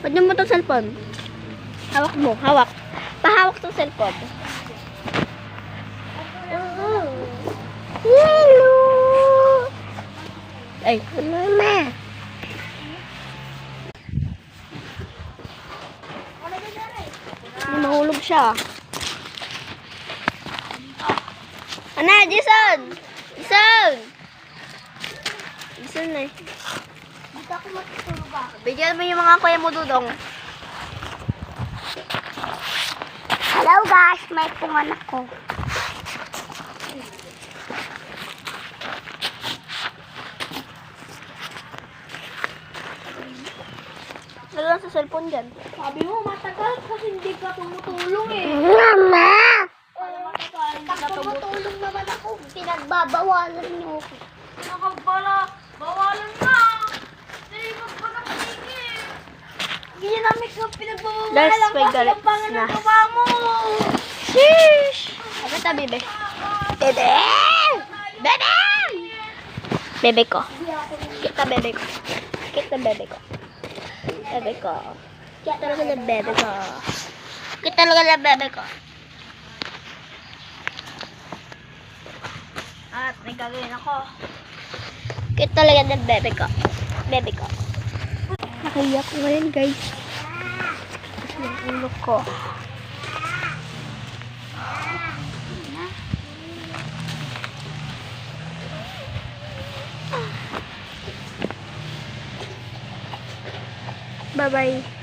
Pwede mo itong cellphone. Hawak mo, hawak. Pahawak itong cellphone. Hello! Ay, mama. Mahulog siya. Ana, Jason! Jason! Jason na eh. Dito ako matutulog ba? Bigyan mo yung mga kuya mo, Dudong. Hello guys, may pungan ako. Lalo sa cellphone dyan. Sabi mo, matagal kasi hindi ka tumutulong eh. Mama! Pag tumutulong naman ako, pinagbabawalan niyo ako. Nakabala, bawalan na. Hindi, magpagkapaligid. Hindi namin ko pinagbabawalan. That's my kasi galit ang pangan na. ng gawa mo. Sheesh! Ano ta, bebe? Bebe! Bebe! Bebe ko. Kita bebe ko. Kita bebe ko. Bebe ko. Kita talaga na bebe ko. Kita talaga na bebe ko. At may gagawin ako. Kita talaga na bebe ko. Bebe ko. Nakaiyak ko ngayon, guys. Kasi yung ulo ko. Bye-bye.